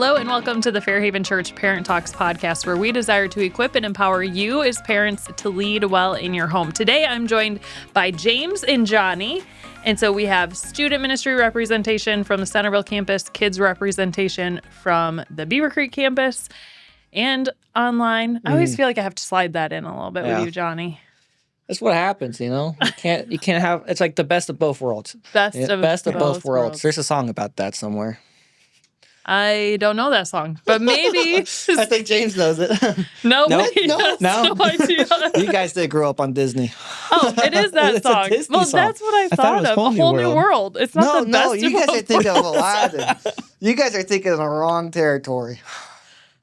Hello and welcome to the Fairhaven Church Parent Talks podcast, where we desire to equip and empower you as parents to lead well in your home. Today, I'm joined by James and Johnny. And so we have student ministry representation from the Centerville campus, kids representation from the Beaver Creek campus, and online. I always feel like I have to slide that in a little bit with you, Johnny. That's what happens, you know? You can't have, it's like the best of both worlds. Best of both worlds. There's a song about that somewhere. I don't know that song, but maybe. I think James knows it. No. No idea. You guys did grow up on Disney. Oh, it is that It's song. a Disney Well, song. that's what I thought of. A whole new world. It's not the best No, you guys of are thinking of Aladdin. You guys are thinking of the wrong territory.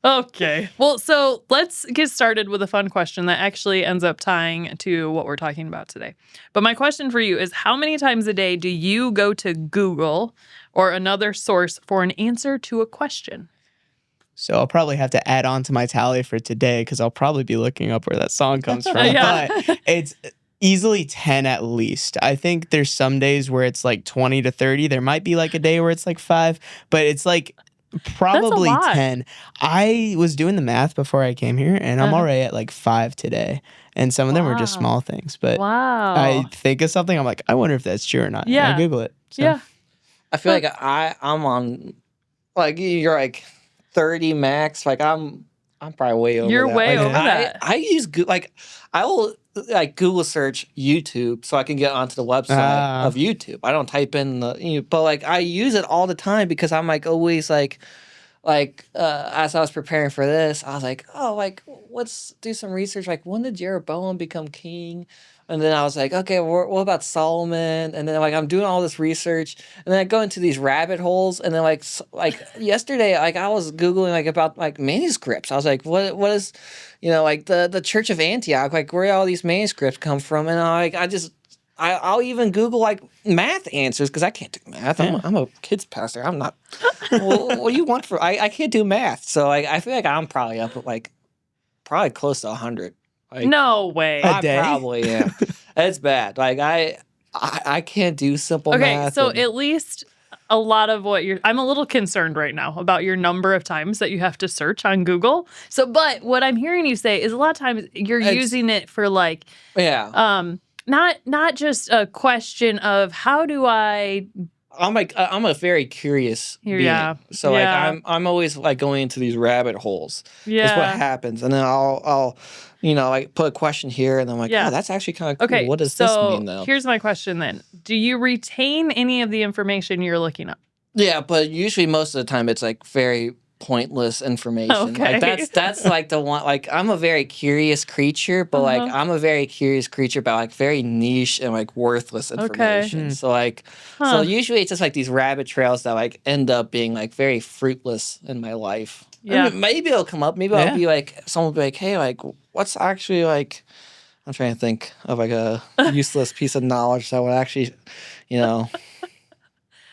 Okay. Well, so let's get started with a fun question that actually ends up tying to what we're talking about today. But my question for you is, how many times a day do you go to Google or another source for an answer to a question? So I'll probably have to add on to my tally for today because I'll probably be looking up where that song comes from. Yeah. But it's easily 10 at least. I think there's some days where it's like 20 to 30. There might be like a day where it's like 5, but it's like probably 10. I was doing the math before I came here, and I'm already at like 5 today. And some of them were just small things. But I think of something, I'm like, I wonder if that's true or not. Yeah. And I Google it. So. Yeah. I feel like I'm on, like, you're like 30 max. Like, I'm probably way over You're that. way Like, over that. I use, like, I will, like, Google search YouTube so I can get onto the website of YouTube. I don't type in but, like, I use it all the time because I'm, like, always, as I was preparing for this, I was like, let's do some research. Like, when did Jeroboam become king? And then I was like, okay, what about Solomon? And then, like, I'm doing all this research, and then I go into these rabbit holes. And then, like yesterday, like, I was Googling, like, about, like, manuscripts. I was like, what is, like, the Church of Antioch, like, where all these manuscripts come from? And I'll even Google, like, math answers because I can't do math. I'm a kids pastor. I'm not. Well, what do you want for? I can't do math. So I feel like I'm probably up at, like, probably close to 100. Like, No way. A day? I probably am. It's bad. Like, I can't do simple math. Okay, so at least a lot of I'm a little concerned right now about your number of times that you have to search on Google. So, but what I'm hearing you say is a lot of times you're using it for, like, not just a question of how do I. I'm a very curious being. So like I'm always, like, going into these rabbit holes. Yeah. That's what happens. And then I'll like, put a question here, and I'm like, oh, that's actually kind of cool. Okay, what does this mean, though? Here's my question then. Do you retain any of the information you're looking up? Yeah, but usually most of the time it's, like, very pointless information. Okay. Like, that's like the one, like, I'm a very curious creature, but like I'm a very curious creature about, like, very niche and, like, worthless information. So, like, so usually it's just, like, these rabbit trails that, like, end up being, like, very fruitless in my life. Yeah. I mean, maybe it'll come up. Maybe I'll be like, someone will be like, hey, like, what's actually, like, I'm trying to think of, like, a useless piece of knowledge that would actually,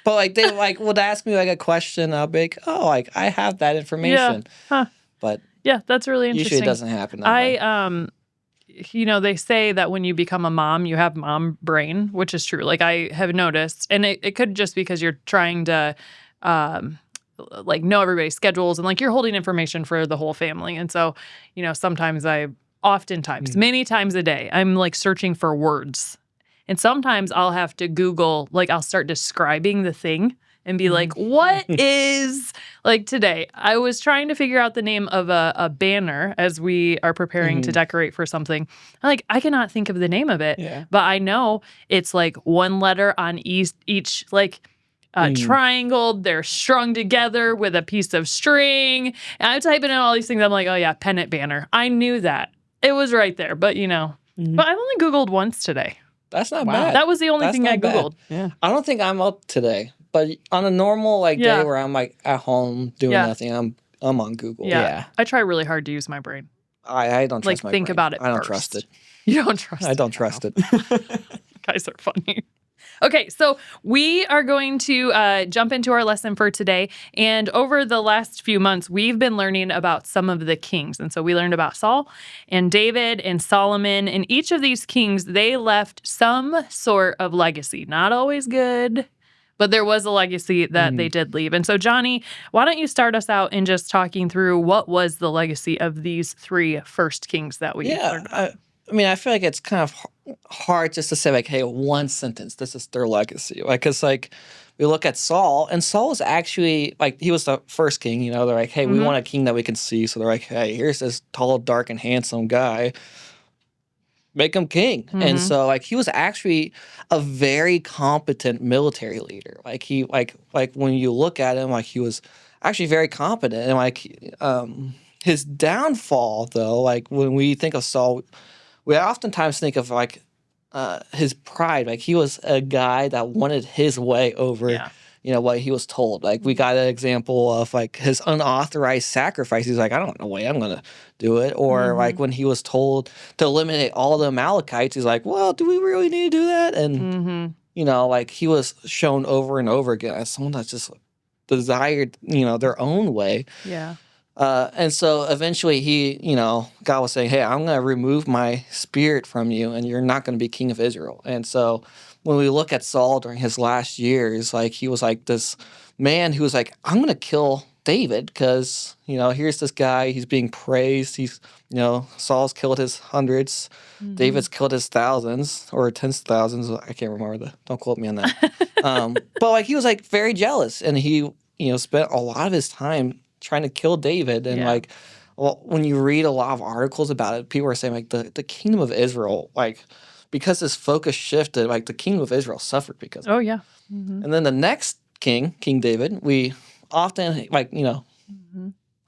But, like, they, like, would ask me, like, a question. I'll be like, oh, like, I have that information. Yeah. But yeah, that's really interesting. Usually it doesn't happen that way. They say that when you become a mom, you have mom brain, which is true. Like, I have noticed, and it could just because you're trying to, like, know everybody's schedules, and, like, you're holding information for the whole family. And so, sometimes many times a day, I'm, like, searching for words. And sometimes I'll have to Google, like, I'll start describing the thing and be like, what is, like, today, I was trying to figure out the name of a banner as we are preparing to decorate for something. Like, I cannot think of the name of it, but I know it's, like, one letter on each like, triangled, they're strung together with a piece of string. And I'm typing in all these things. I'm like, oh, yeah, pennant banner. I knew that. It was right there, but, but I've only Googled once today. That's not bad. That was the only thing I Googled. Yeah. I don't think I'm up today, but on a normal, like, day where I'm, like, at home doing nothing, I'm on Google. Yeah. I try really hard to use my brain. I don't trust my think brain. about it I don't first. trust it. You don't trust it? I don't trust it. Guys are funny. Okay, so we are going to jump into our lesson for today. And over the last few months, we've been learning about some of the kings. And so we learned about Saul and David and Solomon. And each of these kings, they left some sort of legacy. Not always good, But there was a legacy that they did leave. And so, Johnny, why don't you start us out in just talking through what was the legacy of these 3 first kings that we learned about? I mean, I feel like it's kind of hard just to say, like, hey, one sentence, this is their legacy. Like, because, like, we look at Saul, and Saul was actually, like, he was the first king, you know. They're like, hey, we want a king that we can see. So they're like, hey, here's this tall, dark, and handsome guy. Make him king. And so, like, he was actually a very competent military leader. Like, he, like when you look at him, like, he was actually very competent. And, like, his downfall, though, like, when we think of Saul, we oftentimes think of, like, his pride. Like, he was a guy that wanted his way over, you know, what he was told. Like, we got an example of, like, his unauthorized sacrifice. He's like, I don't know way I'm going to do it. Or, like, when he was told to eliminate all the Amalekites, he's like, well, do we really need to do that? And, you know, like, he was shown over and over again as someone that just desired, you know, their own way. Yeah. And so eventually he, you know, God was saying, hey, I'm going to remove my spirit from you and you're not going to be king of Israel. And so when we look at Saul during his last years, like, he was like this man who was like, I'm going to kill David because, you know, here's this guy, he's being praised. He's, you know, Saul's killed his hundreds, David's killed his thousands or tens of thousands. I can't remember don't quote me on that. But, like, he was, like, very jealous, and he, you know, spent a lot of his time trying to kill David. And like, well, when you read a lot of articles about it, people are saying, like, the kingdom of Israel, like, because this focus shifted, like, the kingdom of Israel suffered because of it. And then the next king, King David, we often, like, you know,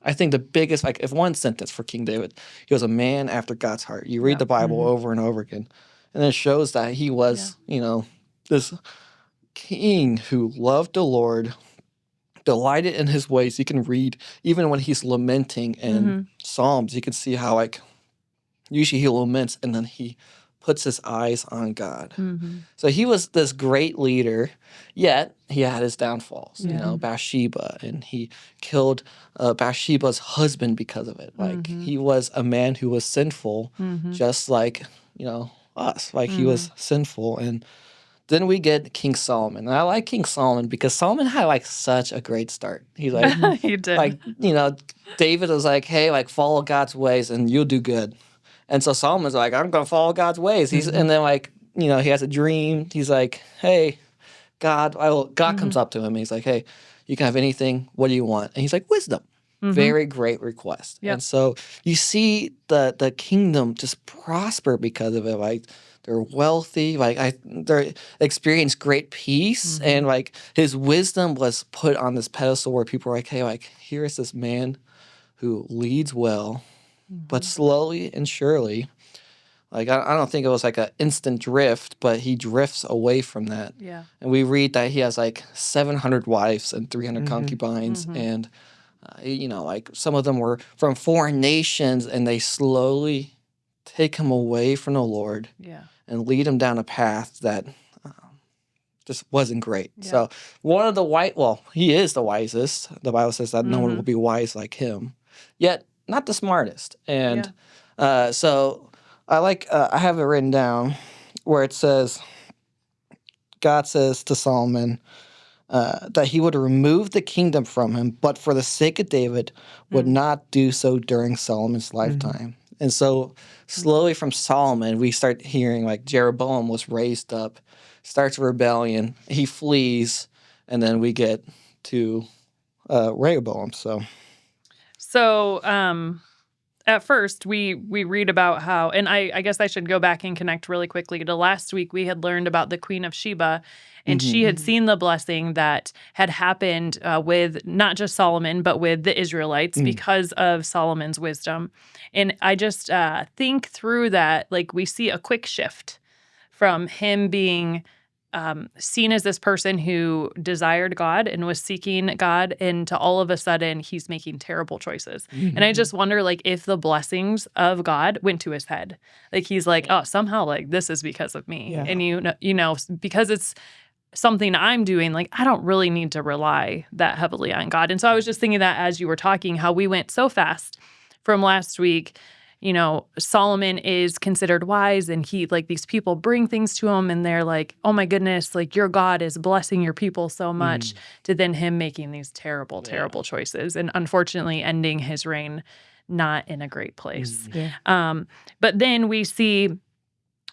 I think the biggest, like, if one sentence for King David, he was a man after God's heart. You read the Bible over and over again, and it shows that he was, you know, this king who loved the Lord, delighted in his ways. You can read, even when he's lamenting in Psalms, you can see how, like, usually he laments and then he puts his eyes on God. So he was this great leader, yet he had his downfalls, you know, Bathsheba, and he killed Bathsheba's husband because of it. Like, he was a man who was sinful, just like, you know, us. Like, he was sinful. And then we get King Solomon. And I like King Solomon because Solomon had, like, such a great start. He's like, He did. like, you know, David was like, hey, like, follow God's ways and you'll do good. And so Solomon's like, I'm going to follow God's ways. And then, like, you know, he has a dream. He's like, hey, God comes up to him. And he's like, hey, you can have anything. What do you want? And he's like, wisdom. Very great request. And so you see the kingdom just prosper because of it. Like, they're wealthy, like, they experience great peace, and, like, his wisdom was put on this pedestal where people were like, hey, like, here is this man who leads well, but slowly and surely, like, I don't think it was like an instant drift, but he drifts away from that. Yeah. And we read that he has, like, 700 wives and 300 concubines, and, you know, like, some of them were from foreign nations, and they slowly take him away from the Lord. And lead him down a path that just wasn't great. So one of the he is the wisest. The Bible says that no one will be wise like him, yet not the smartest. And so I like, I have it written down where it says, God says to Solomon that he would remove the kingdom from him, but for the sake of David would not do so during Solomon's lifetime. And so slowly from Solomon, we start hearing, like, Jeroboam was raised up, starts a rebellion, he flees, and then we get to Rehoboam. So at first, we read about how, and I guess I should go back and connect really quickly to last week. We had learned about the Queen of Sheba, and she had seen the blessing that had happened with not just Solomon, but with the Israelites because of Solomon's wisdom. And I just think through that, like, we see a quick shift from him being seen as this person who desired God and was seeking God, and to all of a sudden he's making terrible choices. And I just wonder, like, if the blessings of God went to his head. Like, he's like, oh, somehow, like, this is because of me. And you know, because it's something I'm doing, like, I don't really need to rely that heavily on God. And so I was just thinking that as you were talking, how we went so fast from last week, Solomon is considered wise, and he, like, these people bring things to him, and they're like, oh my goodness, like, your God is blessing your people so much, to then him making these terrible, terrible choices, and unfortunately ending his reign not in a great place. But then we see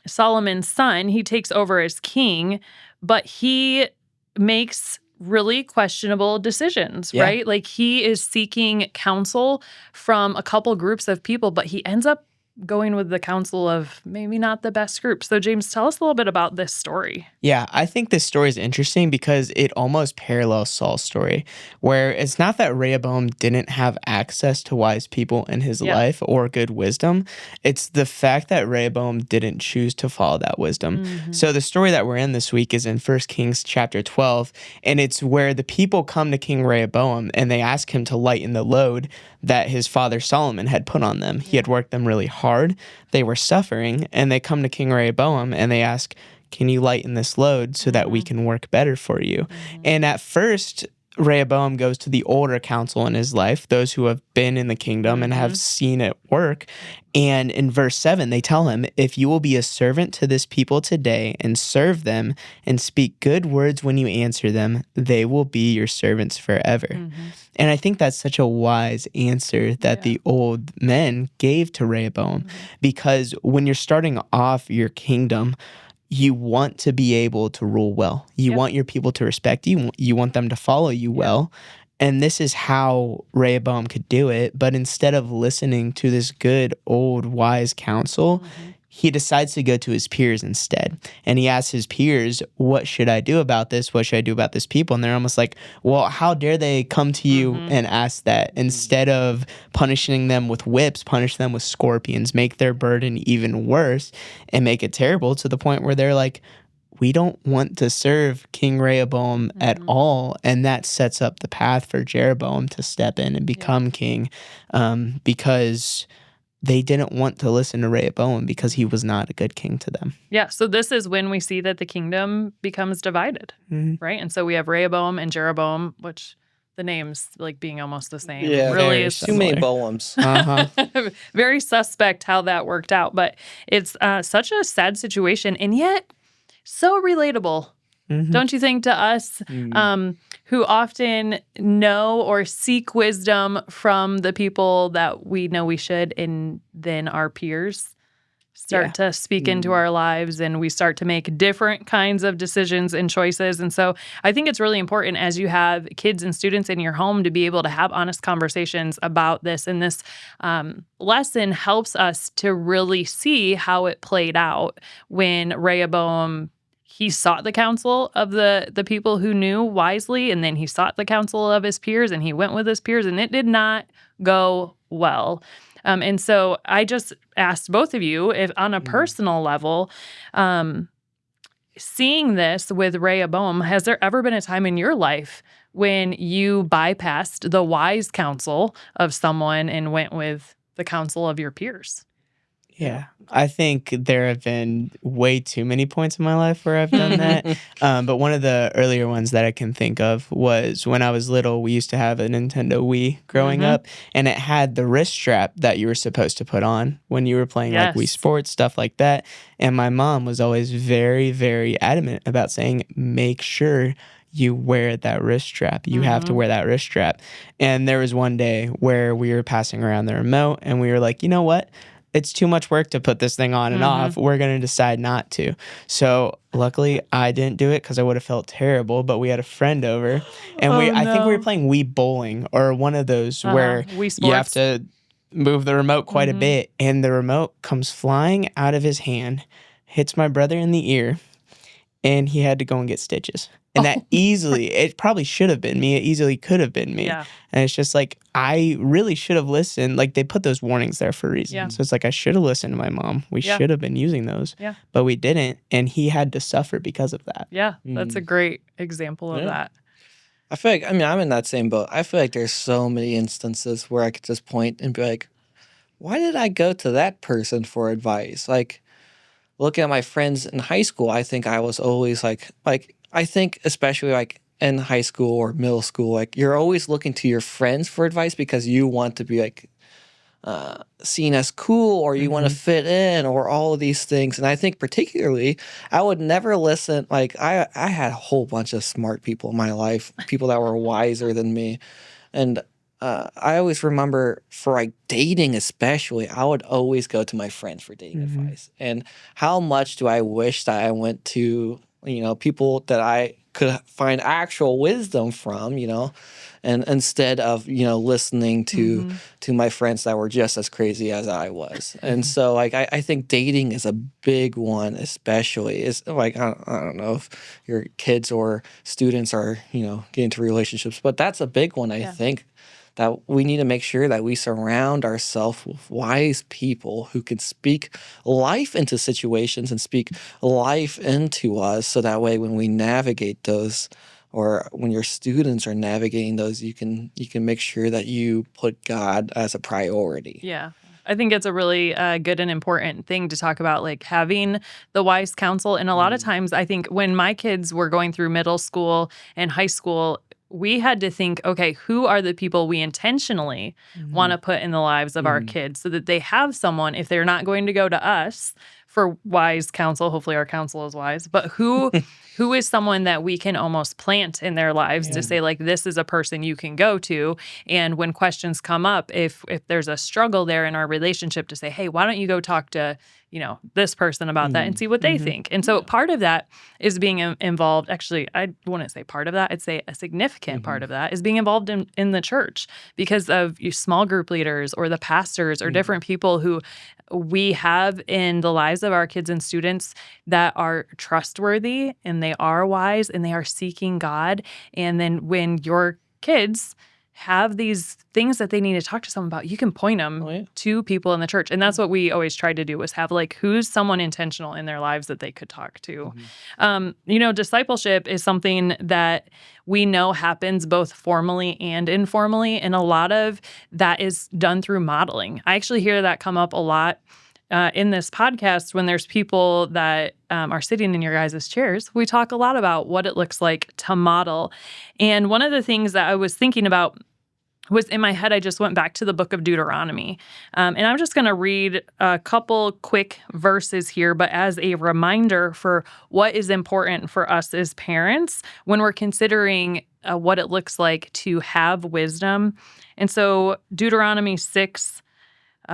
Solomon's son, he takes over as king, but he makes really questionable decisions, right? Like, he is seeking counsel from a couple groups of people, but he ends up going with the counsel of maybe not the best group. So, James, tell us a little bit about this story. Yeah, I think this story is interesting because it almost parallels Saul's story, where it's not that Rehoboam didn't have access to wise people in his life or good wisdom. It's the fact that Rehoboam didn't choose to follow that wisdom. So the story that we're in this week is in 1 Kings chapter 12, and it's where the people come to King Rehoboam and they ask him to lighten the load that his father Solomon had put on them. He had worked them really hard. They were suffering, and they come to King Rehoboam and they ask, can you lighten this load so that we can work better for you? And at first, Rehoboam goes to the older council in his life, those who have been in the kingdom and have seen it work. And in verse 7, they tell him, if you will be a servant to this people today and serve them and speak good words when you answer them, they will be your servants forever. And I think that's such a wise answer that the old men gave to Rehoboam, because when you're starting off your kingdom, you want to be able to rule well. You want your people to respect you. You want them to follow you well. And this is how Rehoboam could do it. But instead of listening to this good, old, wise counsel, he decides to go to his peers instead. And he asks his peers, what should I do about this? What should I do about this people? And they're almost like, well, how dare they come to you and ask that? Instead of punishing them with whips, punish them with scorpions, make their burden even worse, and make it terrible to the point where they're like, we don't want to serve King Rehoboam at all. And that sets up the path for Jeroboam to step in and become king, because they didn't want to listen to Rehoboam because he was not a good king to them. Yeah, so this is when we see that the kingdom becomes divided, right? And so we have Rehoboam and Jeroboam, which the names, like, being almost the same. Yeah, really is too many Boams. very suspect how that worked out. But it's such a sad situation, and yet so relatable. Don't you think, to us who often know or seek wisdom from the people that we know we should, and then our peers start to speak into our lives, and we start to make different kinds of decisions and choices. And so I think it's really important, as you have kids and students in your home, to be able to have honest conversations about this. And this lesson helps us to really see how it played out when Rehoboam, he sought the counsel of the people who knew wisely, and then he sought the counsel of his peers, and he went with his peers, and it did not go well. And so I just asked both of you, if on a personal level, seeing this with Rehoboam, has there ever been a time in your life when you bypassed the wise counsel of someone and went with the counsel of your peers? Yeah, I think there have been way too many points in my life where I've done that. But one of the earlier ones that I can think of was when I was little. We used to have a Nintendo Wii growing up, and it had the wrist strap that you were supposed to put on when you were playing like Wii Sports, stuff like that. And my mom was always very, very adamant about saying, make sure you wear that wrist strap. You have to wear that wrist strap. And there was one day where we were passing around the remote, and we were like, you know what? It's too much work to put this thing on and off. We're going to decide not to. So luckily, I didn't do it because I would have felt terrible. But we had a friend over, and I think we were playing Wii Bowling, or one of those where you have to move the remote quite a bit. And the remote comes flying out of his hand, hits my brother in the ear, and he had to go and get stitches. And that it probably should have been me. It easily could have been me. Yeah. And it's just like, I really should have listened. Like, they put those warnings there for a reason. Yeah. So it's like, I should have listened to my mom. We should have been using those. Yeah. But we didn't. And he had to suffer because of that. Yeah. That's a great example of that. I feel like, I'm in that same boat. I feel like there's so many instances where I could just point and be like, why did I go to that person for advice? Like, looking at my friends in high school, I think I was always like, I think especially like in high school or middle school, like, you're always looking to your friends for advice because you want to be like seen as cool, or you want to fit in, or all of these things. And I think particularly, I would never listen. Like I had a whole bunch of smart people in my life, people that were wiser than me. And I always remember for like dating especially, I would always go to my friends for dating advice. And how much do I wish that I went to, people that I could find actual wisdom from, and instead of, listening to my friends that were just as crazy as I was. And so like I think dating is a big one, especially. Is like I don't know if your kids or students are, getting into relationships, but that's a big one, I think. That we need to make sure that we surround ourselves with wise people who can speak life into situations and speak life into us, so that way when we navigate those, or when your students are navigating those, you can make sure that you put God as a priority. Yeah. I think it's a really good and important thing to talk about, like having the wise counsel. And a lot of times, I think when my kids were going through middle school and high school, we had to think, okay, who are the people we intentionally want to put in the lives of our kids, so that they have someone, if they're not going to go to us for wise counsel, hopefully our counsel is wise, but who is someone that we can almost plant in their lives to say, like, this is a person you can go to. And when questions come up, if there's a struggle there in our relationship, to say, hey, why don't you go talk to, this person about that and see what they think. And so part of that is being involved. Actually, I wouldn't say part of that. I'd say a significant part of that is being involved in the church, because of your small group leaders or the pastors or different people who we have in the lives of our kids and students that are trustworthy, and they are wise, and they are seeking God. And then when your kids have these things that they need to talk to someone about, you can point them to people in the church. And that's what we always tried to do, was have like, who's someone intentional in their lives that they could talk to. Discipleship is something that we know happens both formally and informally. And a lot of that is done through modeling. I actually hear that come up a lot in this podcast when there's people that are sitting in your guys' chairs. We talk a lot about what it looks like to model. And one of the things that I was thinking about was in my head, I just went back to the book of Deuteronomy. And I'm just going to read a couple quick verses here, but as a reminder for what is important for us as parents when we're considering what it looks like to have wisdom. And so Deuteronomy 6,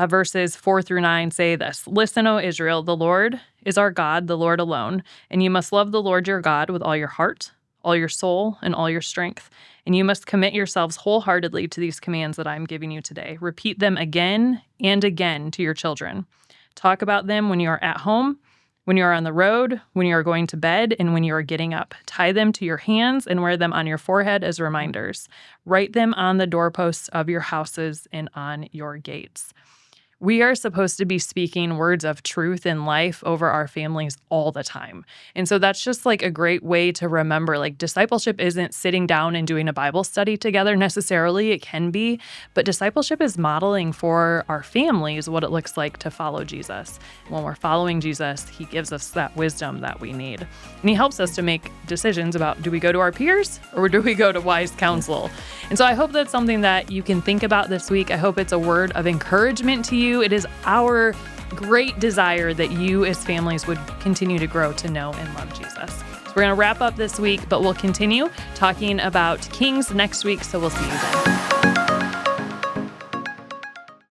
verses 4-9 say this: "Listen, O Israel, the Lord is our God, the Lord alone. And you must love the Lord your God with all your heart, all your soul, and all your strength. And you must commit yourselves wholeheartedly to these commands that I'm giving you today. Repeat them again and again to your children. Talk about them when you are at home, when you are on the road, when you are going to bed, and when you are getting up. Tie them to your hands and wear them on your forehead as reminders. Write them on the doorposts of your houses and on your gates." We are supposed to be speaking words of truth and life over our families all the time. And so that's just like a great way to remember, like, discipleship isn't sitting down and doing a Bible study together necessarily. It can be, but discipleship is modeling for our families what it looks like to follow Jesus. When we're following Jesus, he gives us that wisdom that we need. And he helps us to make decisions about, do we go to our peers or do we go to wise counsel? And so I hope that's something that you can think about this week. I hope it's a word of encouragement to you. It is our great desire that you as families would continue to grow to know and love Jesus. So we're going to wrap up this week, but we'll continue talking about Kings next week. So we'll see you then.